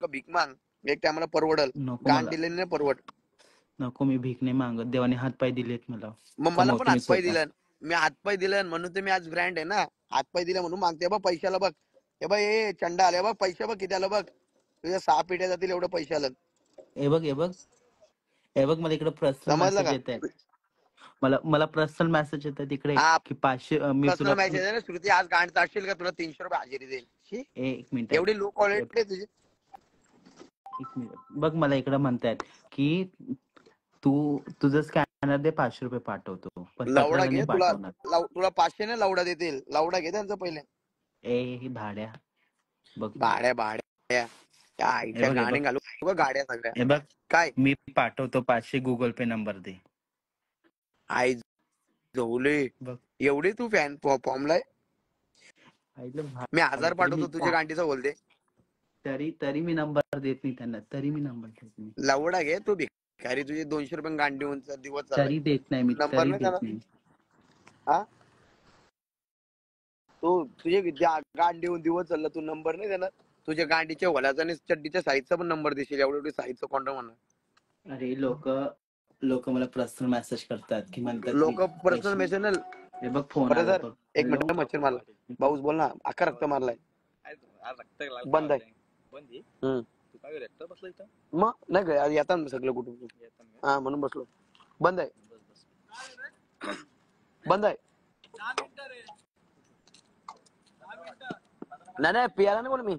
भीक माग, एक टायमाला परवडल. नको गांड मला, दिलेली नाही परवड. नको, मी भीक नाही मागत. देवाने हातपाय दिलेत मला, मग मला पण कमवतो मी हातपाय स्वतः. दिलं, मी हातपाय दिलं म्हणून तर मी आज ब्रँड आहे ना. हातपाय दिले म्हणून मागते बा पैशाला बघ. हे बघ हे चंडा आले बघ, पैसे बघ किती आलं बघ. तुझ्या 6 पिढ्या जातील एवढं पैसे आलं. हे बघ, हे बघ, हे बघ, मला इकडे पर्सनल समजलं मेसेज का? येत आहेत. मला मला पर्सनल मेसेज येत आहे तिकडे हा, की 500 मी तुला पर्सनल मेसेज आहे ना. श्रुती आज गांड चाटशील का, तुला 300 रुपये हजेरी देईल. शी, एक मिनिट एवढी लो क्वालिटी आहे तुझी. एक मिनिट बघ, मला इकडे म्हणतायत की तू तुझं स्कॅनर दे, 500 रुपये पाठवतो, पण लवडा पत्राला घे, नाही तुला पाठवणार. तुला 500 ने लवडा देतील. लवडा घे त्यांचं पहिले. ए भाड्या, बघ, भाड्या भाड्या त्या हे आईच्या बघ, हे बघ, गाणे घालू बघ गाड्या सगळ्या. हे बघ, काय मी पाठवतो 500, गुगल पे नंबर दे. आई झोले, बघ, एवढी तू फॅन फॉर्मलाय. आईला मी भाड्या, 1000 तरी पाठवतो तुझ्या गांडीचा बोलते. तरी तरी मी नंबर देत नाही त्यांना, तरी मी नंबर देत नाही, लवडा घे तू भिकारी. तुझी 200 रुपये गांडी होऊन दिवस चाललाय. तरी देत नाही मी, नंबर तरी नाही देत त्याला. नाही. हा, तू तुझे गांडी होऊन दिवस चालला, तू नंबर नाही देणार. तुझ्या गांडीच्या वल्याचा आणि चड्डीच्या साईजचा पण नंबर देशील. एवढी साईजचं कोणतं म्हणा. अरे लोक लोक मला पर्सनल मेसेज करतात की म्हणतात की लोक पर्सनल पैसे. मेसेज. हे बघ, फोन बरं आला सर, बघ. एक हॅलो, मिनिट मच्छर मारला. भाऊस बोल ना. अख्खा रक्त मारलाय. बंद आहे. मग नाही का येतात ना सगळं कुठून. हा, म्हणून बसलो. बंद आहे, बंद आहे. नाही नाही, पियाला नाही बोल मी.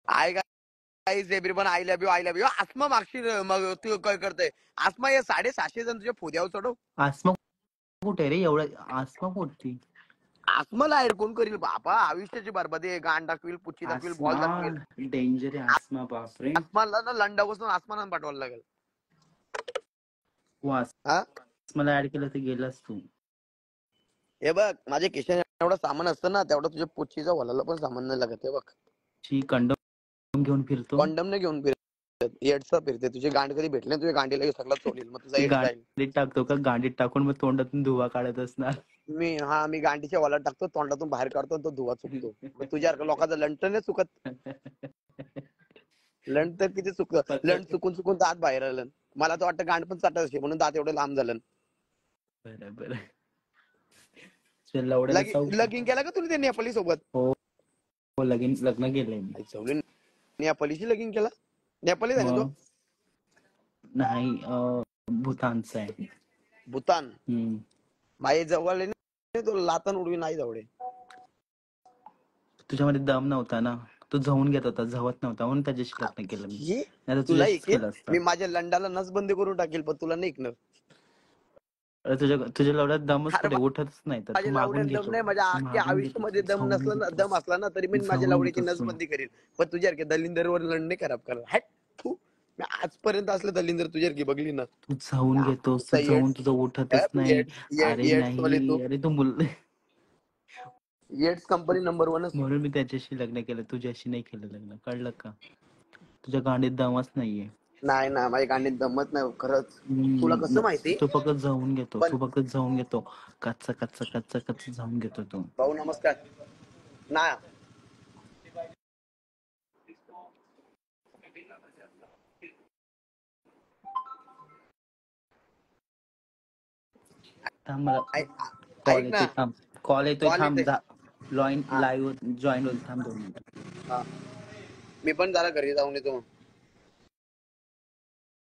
Hi guys everyone, I love you, I love you. आसमा मागशी मग तू काय करते. आसमा हे 750 जण तुझ्या फोद्यावर चढव. आसमा कुठे रे, एवढं आसमा कुठती? आसमाला ऍड कोण करील बाबा. आयुष्याची बरबादी. गांड दाखवील, पुच्ची दाखवील, बॉल आसमा दाखवील. डेंजर आहे, आसमा, बापरे. आसमानला ना लंडा बसून आसमानात पाठवायला लागेल. तू हा, आसमाला ऍड केलं तर गेलास तू. हे बघ, माझे किशन एवढं सामान असतं ना, तेवढं तुझ्या पुच्चीचा वलाला पण सामान नाही लागत. हे बघ, कंडम घेऊन फिरतो. कॉन्डम ने घेऊन फिरते, एड्सचा फिरते. तुझे गांड कधी भेटले तुझ्या गांडीला सगळं सोडील, मग तुझा ती एड्स जाईल. गांडीत टाकतो का? गांडीत टाकून मग तोंडातून धुवा काढत असणार. मी गांडीच्या वलात टाकतो, तोंडातून बाहेर काढतो, तो धुवा चुकतो. मग तुझ्या लोकांचं लंट नाही चुकत. लंट तर किती चुकतं. लंट चुकून चुकून दात बाहेर आलं. मला तर वाटतं गांड पण चाटत असे म्हणून दात एवढं लांब झालं. बरोबर. लवड्याला लगीन केलं का तुम्ही त्या नेपाली सोबत? हो, लग्न केलंय मी. नेपालीशी लगीन केला? नेपालीच आहे ना तो? नाही, भूतानचा आहे. भूतान. माझे जवळ तो लातन उडवी नाही जवळ. तुझ्यामध्ये दम नव्हता ना, तू झवून घेत होता, झवत नव्हता, म्हणून त्याच्याशी लग्न केलं मी. नाही तुला तुझ्याशीच केलं असतं. मी माझ्या लंडाला नसबंदी करून टाकेल, पण तुला नाही ऐकणार. तुझ्या लवड्यात दमच कुठे, उठतच नाही तर तू माझ्या मागून लावड्यात दम घेतो. नाही. माझ्या अख्ख्या आयुष्यामध्ये दम नसला ना, दम असला ना तरी मी माझ्या लावडीची नसबंदी करील. पण तुझ्यासारखे दलिंदरवर लढणे खराब कर. हॅट तू. मी आजपर्यंत असलं दलिंदर तुझ्यासारखी बघली ना. तू झवून घेतोस, तू झवून तुझं उठतच नाही. अरे नाही, अरे तू येड्स कंपनी नंबर 1. म्हणून मी त्याच्याशी लग्न केलं, तुझ्याशी नाही केलं लग्न, कळलं का? तुझ्या गांडीत दमच नाहीये. नाही ना, माझ्या गांडीत दमत नाही खरंच. तुला कसं माहिती? तू फक्त झवून घेतो, कच्चा कच्चा कच्चा कच्चा झवून घेतो तू. भाऊ नमस्कार. ना थांब, मला ऐक ना, कॉल येतोय थांब. हा. लाईव्ह जॉईन होईल, थांब 2 मिनिटं. मी पण जरा घरी जाऊन येतो.